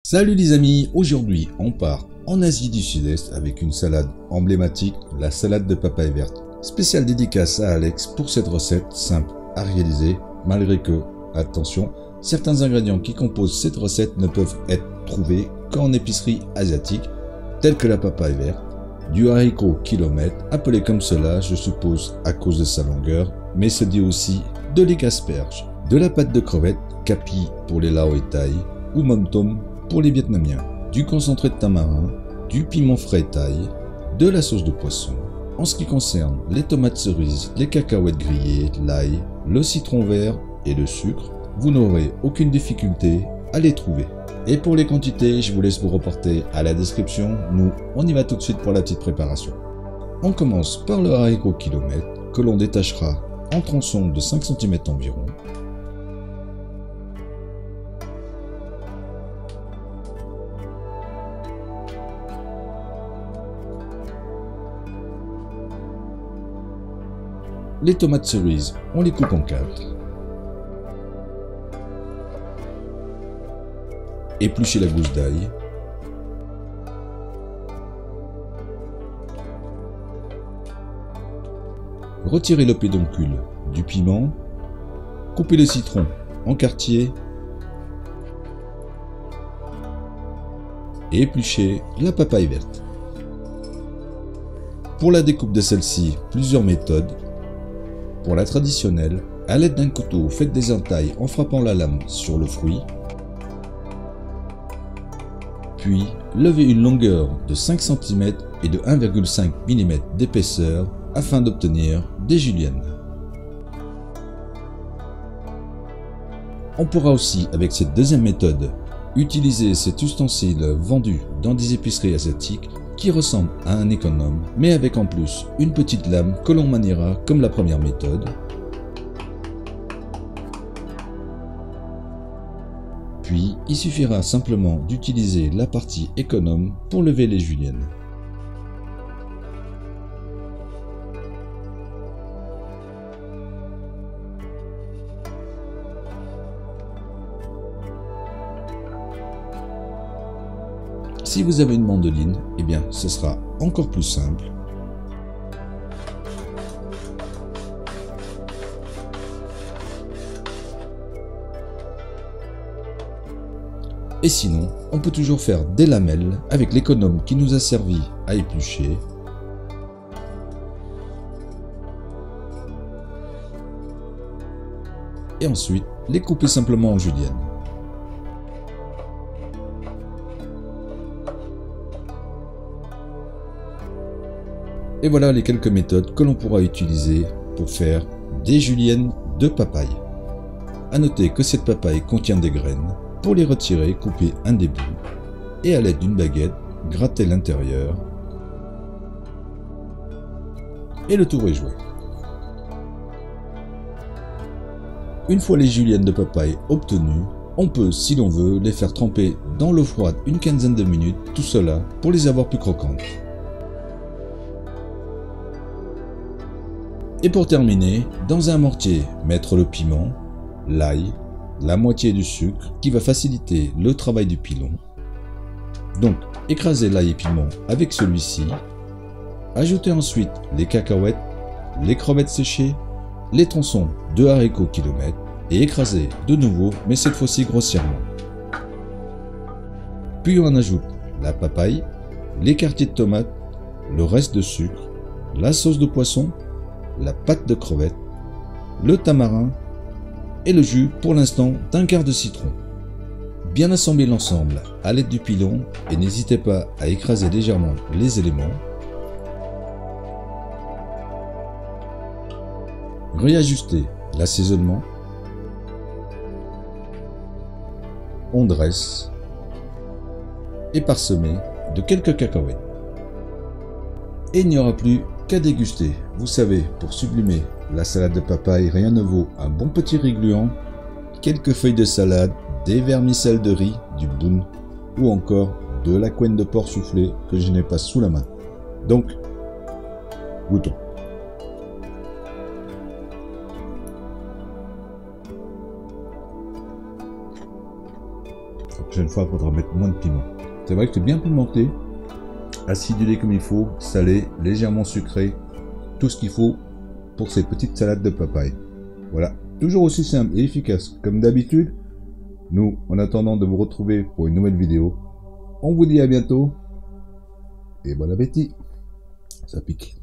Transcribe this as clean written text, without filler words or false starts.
Salut les amis, aujourd'hui on part en Asie du Sud-Est avec une salade emblématique, la salade de papaye verte. Spéciale dédicace à Alex pour cette recette simple à réaliser, malgré que, attention, certains ingrédients qui composent cette recette ne peuvent être trouvés qu'en épicerie asiatique, tels que la papaye verte, du haricot kilomètre, appelé comme cela je suppose à cause de sa longueur, mais se dit aussi de l'asperge, de la pâte de crevette, capi pour les Lao et Thaï, ou mom tom pour les Vietnamiens, du concentré de tamarin, du piment frais thaï, de la sauce de poisson. En ce qui concerne les tomates cerises, les cacahuètes grillées, l'ail, le citron vert et le sucre, vous n'aurez aucune difficulté à les trouver. Et pour les quantités, je vous laisse vous reporter à la description. Nous, on y va tout de suite pour la petite préparation. On commence par le haricot kilomètre que l'on détachera en tronçons de 5 cm environ. Les tomates cerises, on les coupe en 4. Épluchez la gousse d'ail. Retirez le pédoncule du piment. Coupez le citron en quartiers. Et épluchez la papaye verte. Pour la découpe de celle-ci, plusieurs méthodes. Pour la traditionnelle, à l'aide d'un couteau, faites des entailles en frappant la lame sur le fruit. Puis, levez une longueur de 5 cm et de 1,5 mm d'épaisseur afin d'obtenir des juliennes. On pourra aussi, avec cette deuxième méthode, utiliser cet ustensile vendu dans des épiceries asiatiques qui ressemble à un économe, mais avec en plus une petite lame que l'on maniera comme la première méthode. Puis, il suffira simplement d'utiliser la partie économe pour lever les juliennes. Si vous avez une mandoline, eh bien, ce sera encore plus simple. Et sinon, on peut toujours faire des lamelles avec l'économe qui nous a servi à éplucher. Et ensuite, les couper simplement en juliennes. Et voilà les quelques méthodes que l'on pourra utiliser pour faire des juliennes de papaye. A noter que cette papaye contient des graines. Pour les retirer, coupez un des bouts et à l'aide d'une baguette, grattez l'intérieur. Et le tour est joué. Une fois les juliennes de papaye obtenues, on peut, si l'on veut, les faire tremper dans l'eau froide une quinzaine de minutes, tout cela pour les avoir plus croquantes. Et pour terminer, dans un mortier, mettre le piment, l'ail, la moitié du sucre qui va faciliter le travail du pilon. Donc, écrasez l'ail et piment avec celui-ci. Ajoutez ensuite les cacahuètes, les crevettes séchées, les tronçons de haricots kilomètre et écrasez de nouveau, mais cette fois-ci grossièrement. Puis on ajoute la papaye, les quartiers de tomates, le reste de sucre, la sauce de poisson, la pâte de crevette, le tamarin et le jus pour l'instant d'un quart de citron. Bien assembler l'ensemble à l'aide du pilon et n'hésitez pas à écraser légèrement les éléments. Réajuster l'assaisonnement. On dresse et parsemer de quelques cacahuètes. Et il n'y aura plus qu'à déguster. Vous savez, pour sublimer la salade de papaye, rien ne vaut un bon petit riz gluant, quelques feuilles de salade, des vermicelles de riz, du boune ou encore de la couenne de porc soufflée que je n'ai pas sous la main. Donc, goûtons. prochaine fois, il faudra mettre moins de piment. C'est vrai que c'est bien pimenté, acidulé comme il faut, salé, légèrement sucré, tout ce qu'il faut pour ces petites salades de papaye. Voilà, toujours aussi simple et efficace comme d'habitude. Nous, en attendant de vous retrouver pour une nouvelle vidéo, on vous dit à bientôt et bon appétit. Ça pique.